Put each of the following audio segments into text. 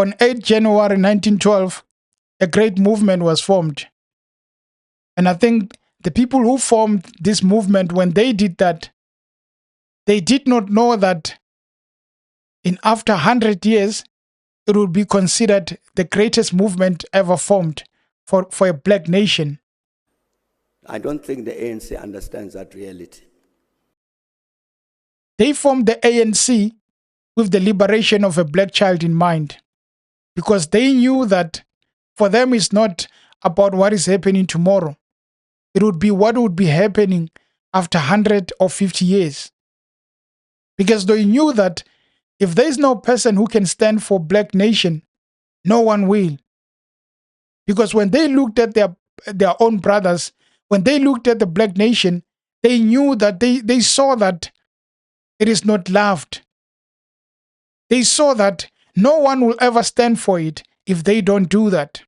on 8 January 1912, a great movement was formed. And I think the people who formed this movement, when they did that, they did not know that in after 100 years, it would be considered the greatest movement ever formed for a black nation. I don't think the ANC understands that reality. They formed the ANC with the liberation of a black child in mind, because they knew that for them it's not about what is happening tomorrow. It would be what would be happening after 100 or 50 years. Because they knew that if there is no person who can stand for black nation, no one will. Because when they looked at their own brothers, when they looked at the black nation, they knew that they saw that it is not loved. They saw that no one will ever stand for it if they don't do that.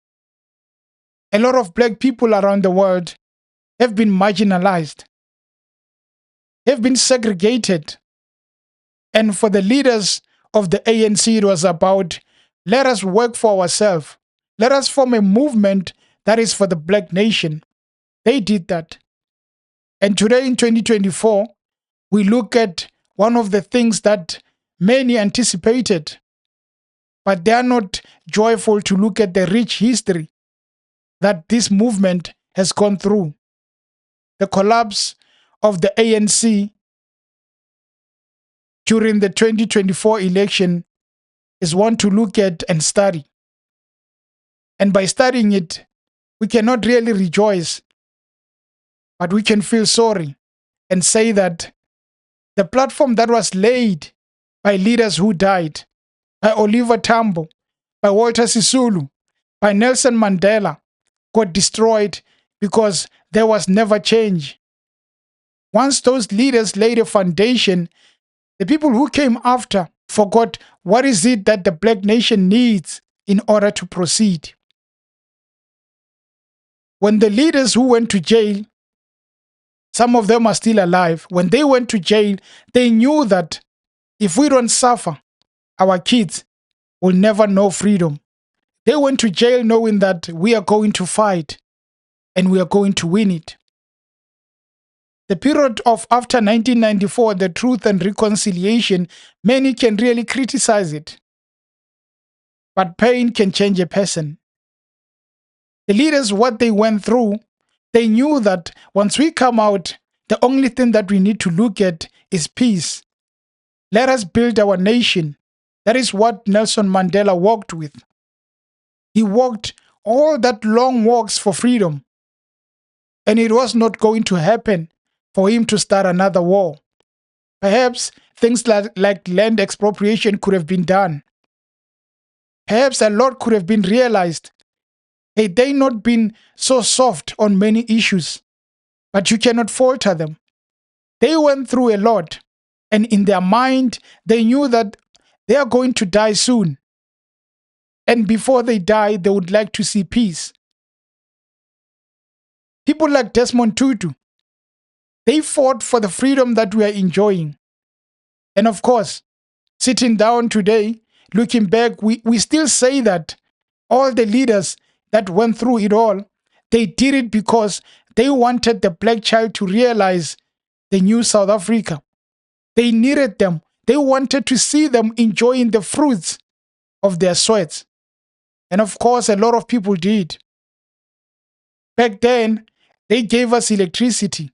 A lot of black people around the world have been marginalized, have been segregated. And for the leaders of the ANC, it was about, let us work for ourselves. Let us form a movement that is for the black nation. They did that. And today in 2024, we look at one of the things that many anticipated, but they are not joyful to look at the rich history that this movement has gone through. The collapse of the ANC during the 2024 election is one to look at and study. And by studying it, we cannot really rejoice, but we can feel sorry and say that the platform that was laid by leaders who died, by Oliver Tambo, by Walter Sisulu, by Nelson Mandela, got destroyed because there was never change. Once those leaders laid a foundation, the people who came after forgot what is it that the black nation needs in order to proceed. When the leaders who went to jail, some of them are still alive, when they went to jail, they knew that if we don't suffer, our kids will never know freedom. They went to jail knowing that we are going to fight and we are going to win it. The period of after 1994, the Truth and Reconciliation, many can really criticize it. But pain can change a person. The leaders, what they went through, they knew that once we come out, the only thing that we need to look at is peace. Let us build our nation. That is what Nelson Mandela walked with. He walked all that long walks for freedom. And it was not going to happen for him to start another war. Perhaps things like land expropriation could have been done. Perhaps a lot could have been realized had they not been so soft on many issues. But you cannot falter them. They went through a lot, and in their mind, they knew that they are going to die soon. And before they die, they would like to see peace. People like Desmond Tutu, they fought for the freedom that we are enjoying. And of course, sitting down today, looking back, we still say that all the leaders that went through it all, they did it because they wanted the black child to realize the new South Africa. They needed them. They wanted to see them enjoying the fruits of their sweats. And of course, a lot of people did. Back then, they gave us electricity,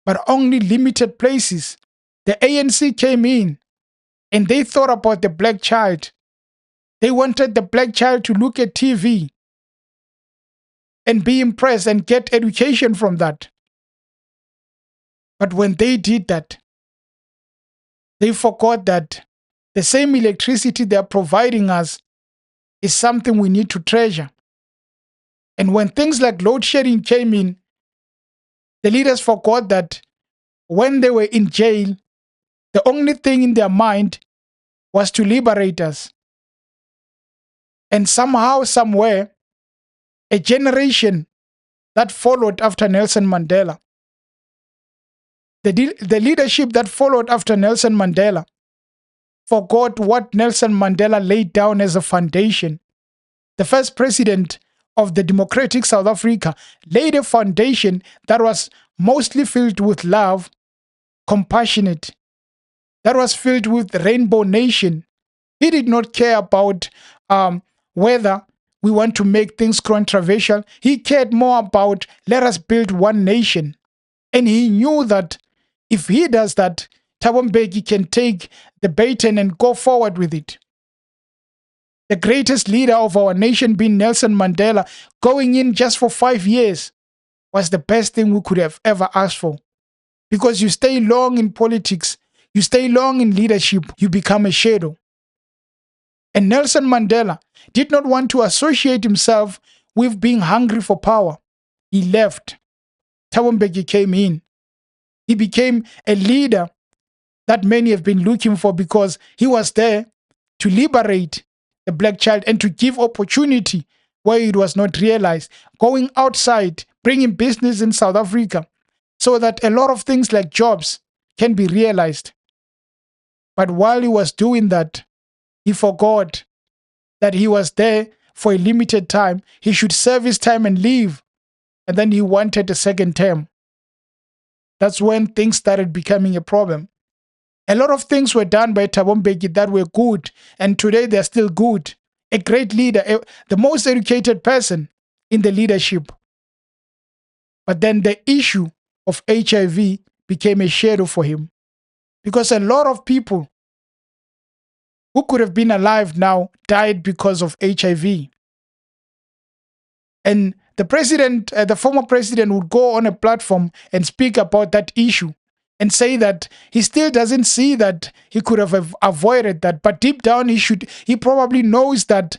but only limited places. The ANC came in and they thought about the black child. They wanted the black child to look at TV and be impressed and get education from that. But when they did that, they forgot that the same electricity they are providing us is something we need to treasure. And when things like load shedding came in, the leaders forgot that when they were in jail, the only thing in their mind was to liberate us. And somehow, somewhere, a generation that followed after Nelson Mandela, the leadership that followed after Nelson Mandela, forgot what Nelson Mandela laid down as a foundation. The first president of the democratic South Africa laid a foundation that was mostly filled with love, compassionate, that was filled with Rainbow Nation. He did not care about whether we want to make things controversial. He cared more about let us build one nation. And he knew that if he does that, Thabo Mbeki can take the baton and go forward with it. The greatest leader of our nation being Nelson Mandela, going in just for 5 years was the best thing we could have ever asked for. Because you stay long in politics, you stay long in leadership, you become a shadow. And Nelson Mandela did not want to associate himself with being hungry for power. He left. Thabo Mbeki came in. He became a leader that many have been looking for because he was there to liberate the black child and to give opportunity where it was not realized, going outside, bringing business in South Africa so that a lot of things like jobs can be realized. But while he was doing that, he forgot that he was there for a limited time. He should serve his time and leave. And then he wanted a second term. That's when things started becoming a problem. A lot of things were done by Thabo Mbeki that were good, and today they're still good. A great leader, the most educated person in the leadership. But then the issue of HIV became a shadow for him. Because a lot of people who could have been alive now died because of HIV. And the president, the former president, would go on a platform and speak about that issue and say that he still doesn't see that he could have avoided that. But deep down, he probably knows that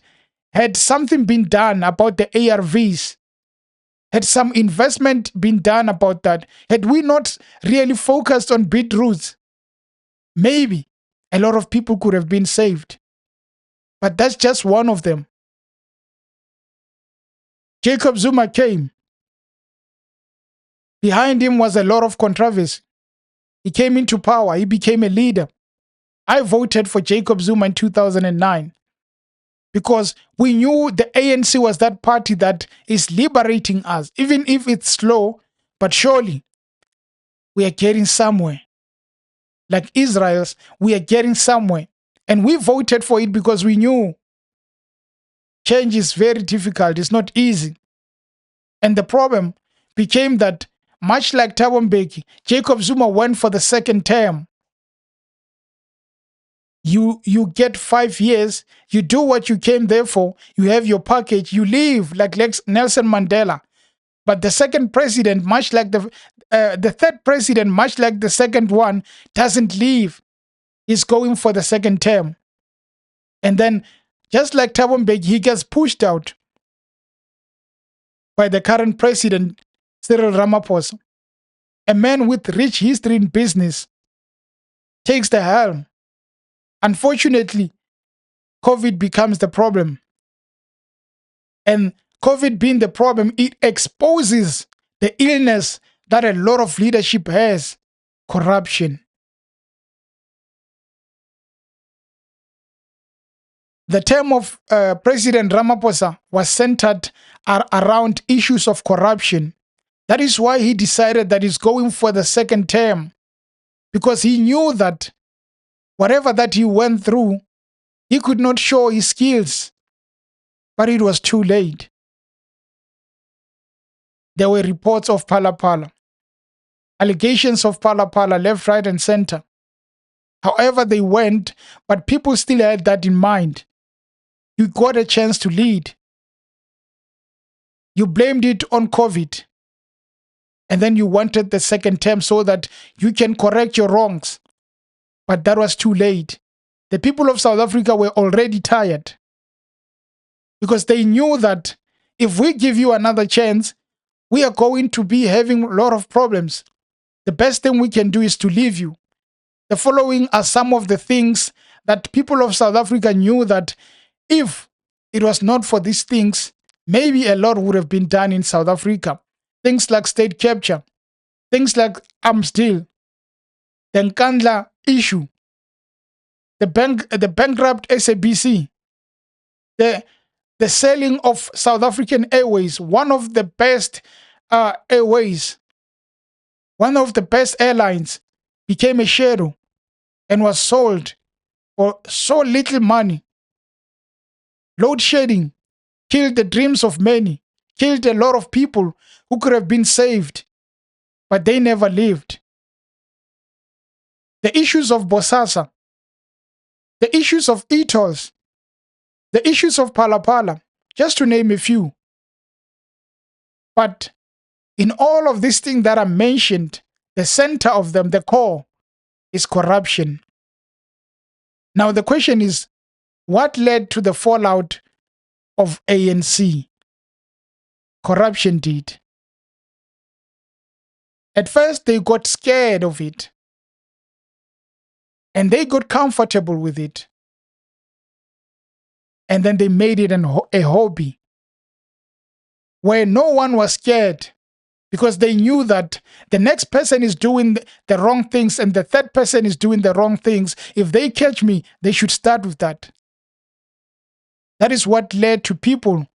had something been done about the ARVs, had some investment been done about that, had we not really focused on beetroots, maybe a lot of people could have been saved. But that's just one of them. Jacob Zuma came. Behind him was a lot of controversy. He came into power. He became a leader. I voted for Jacob Zuma in 2009 because we knew the ANC was that party that is liberating us, even if it's slow, but surely we are getting somewhere. Like Israel's, we are getting somewhere. And we voted for it because we knew change is very difficult. It's not easy. And the problem became that, much like Thabo Mbeki, Jacob Zuma went for the second term. You get 5 years, you do what you came there for, you have your package, you leave like Nelson Mandela. But the second president, much like the third president, much like the second one, doesn't leave. He's going for the second term. And then, just like Thabo Mbeki, he gets pushed out by the current president, Cyril Ramaphosa. A man with rich history in business takes the helm. Unfortunately, COVID becomes the problem. And COVID being the problem, it exposes the illness that a lot of leadership has: corruption. The term of President Ramaphosa was centered around issues of corruption. That is why he decided that he's going for the second term, because he knew that whatever that he went through, he could not show his skills. But it was too late. There were reports of Phala Phala, allegations of Phala Phala left, right, and center. However they went, but people still had that in mind. You got a chance to lead. You blamed it on COVID. And then you wanted the second term so that you can correct your wrongs. But that was too late. The people of South Africa were already tired, because they knew that if we give you another chance, we are going to be having a lot of problems. The best thing we can do is to leave you. The following are some of the things that people of South Africa knew that if it was not for these things, maybe a lot would have been done in South Africa. Things like state capture, things like arms deal, the Nkandla issue, the bankrupt SABC, the the selling of South African Airways, one of the best airways, one of the best airlines, became a shadow and was sold for so little money. Load shedding killed the dreams of many, killed a lot of people who could have been saved, but they never lived. The issues of Bosasa, the issues of Ethos, the issues of Palapala, just to name a few. But in all of these things that are mentioned, the center of them, the core, is corruption. Now the question is, what led to the fallout of ANC? Corruption did. At first, they got scared of it. And they got comfortable with it. And then they made it a hobby where no one was scared because they knew that the next person is doing the wrong things and the third person is doing the wrong things. If they catch me, they should start with that. That is what led to people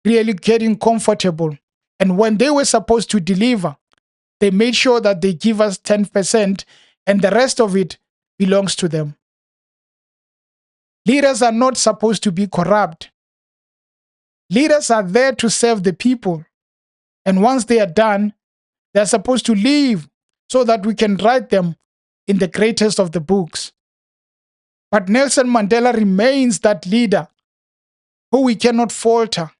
really getting comfortable. And when they were supposed to deliver, they made sure that they give us 10% and the rest of it belongs to them. Leaders are not supposed to be corrupt. Leaders are there to serve the people. And once they are done, they are supposed to leave so that we can write them in the greatest of the books. But Nelson Mandela remains that leader who we cannot falter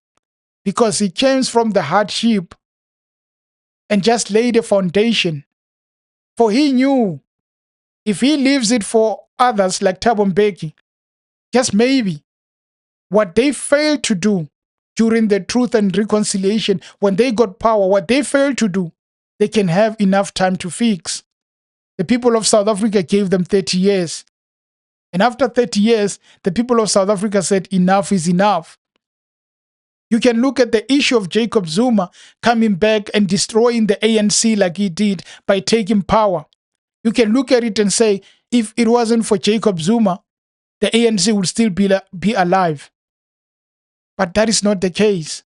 because he came from the hardship and just laid a foundation. For he knew if he leaves it for others like Thabo Mbeki, just maybe what they failed to do during the Truth and Reconciliation, when they got power, what they failed to do, they can have enough time to fix. The people of South Africa gave them 30 years. And after 30 years, the people of South Africa said, enough is enough. You can look at the issue of Jacob Zuma coming back and destroying the ANC like he did by taking power. You can look at it and say, if it wasn't for Jacob Zuma, the ANC would still be alive. But that is not the case.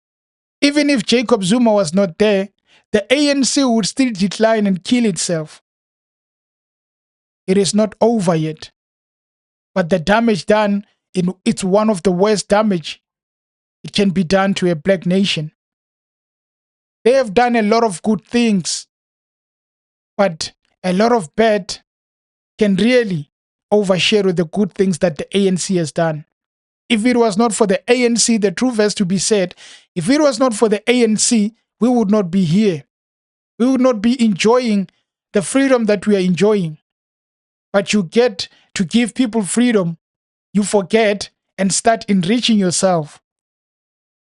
Even if Jacob Zuma was not there, the ANC would still decline and kill itself. It is not over yet. But the damage done, it's one of the worst damage it can be done to a black nation. They have done a lot of good things, but a lot of bad can really overshadow the good things that the ANC has done. If it was not for the ANC, the truth has to be said, if it was not for the ANC, we would not be here. We would not be enjoying the freedom that we are enjoying. But you get to give people freedom, you forget and start enriching yourself.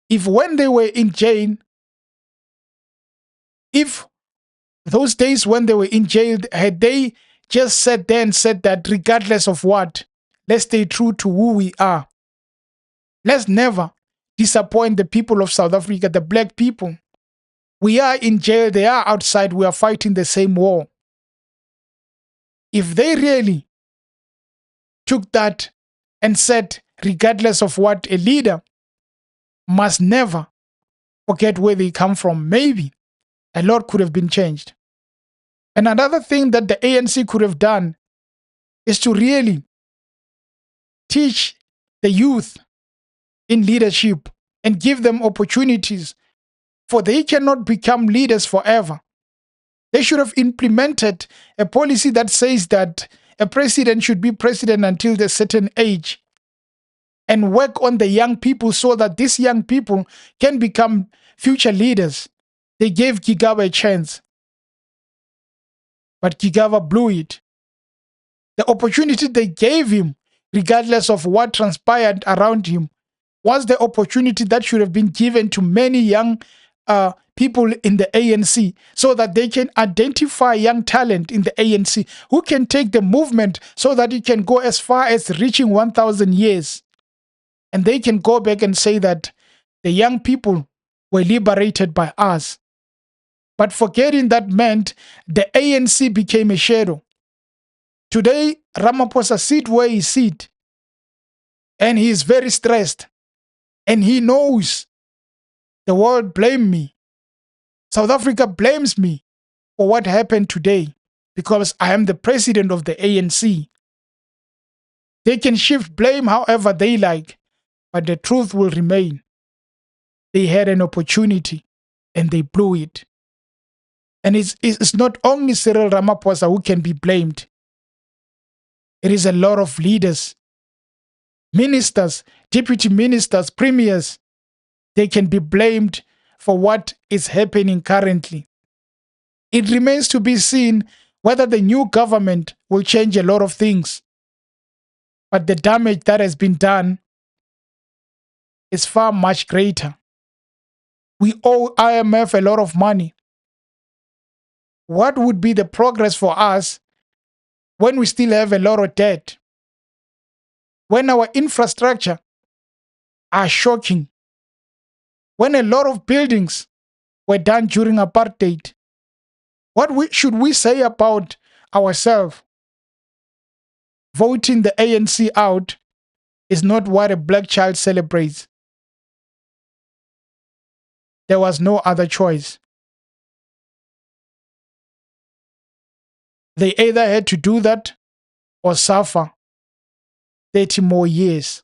If when they were in jail, if those days when they were in jail, had they just sat there and said that regardless of what, let's stay true to who we are. Let's never disappoint the people of South Africa, the black people. We are in jail, they are outside, we are fighting the same war. If they really took that and said, regardless of what, a leader must never forget where they come from, maybe a lot could have been changed. And another thing that the ANC could have done is to really teach the youth in leadership and give them opportunities, for they cannot become leaders forever. They should have implemented a policy that says that a president should be president until a certain age and work on the young people so that these young people can become future leaders. They gave Gigaba a chance, but Gigaba blew it. The opportunity they gave him, regardless of what transpired around him, was the opportunity that should have been given to many young people in the ANC so that they can identify young talent in the ANC who can take the movement so that it can go as far as reaching 1,000 years. And they can go back and say that the young people were liberated by us. But forgetting that meant the ANC became a shadow. Today, Ramaphosa sit where he sit, and he is very stressed. And he knows the world blame me. South Africa blames me for what happened today because I am the president of the ANC. They can shift blame however they like, but the truth will remain. They had an opportunity and they blew it. And it's not only Cyril Ramaphosa who can be blamed. It is a lot of leaders, ministers, deputy ministers, premiers. They can be blamed for what is happening currently. It remains to be seen whether the new government will change a lot of things. But the damage that has been done is far much greater. We owe IMF a lot of money. What would be the progress for us when we still have a lot of debt? When our infrastructure are shocking? When a lot of buildings were done during apartheid? Should we say about ourselves? Voting the ANC out is not what a black child celebrates. There was no other choice. They either had to do that or suffer 30 more years.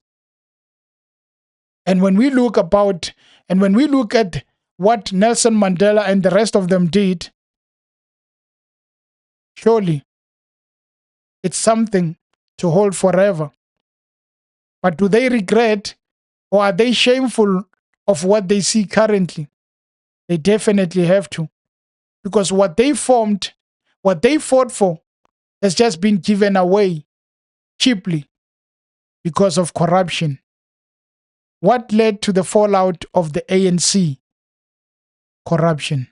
And when we look at what Nelson Mandela and the rest of them did, surely it's something to hold forever. But do they regret or are they shameful of what they see currently? They definitely have to. Because what they fought for, has just been given away cheaply because of corruption. What led to the fallout of the ANC? Corruption.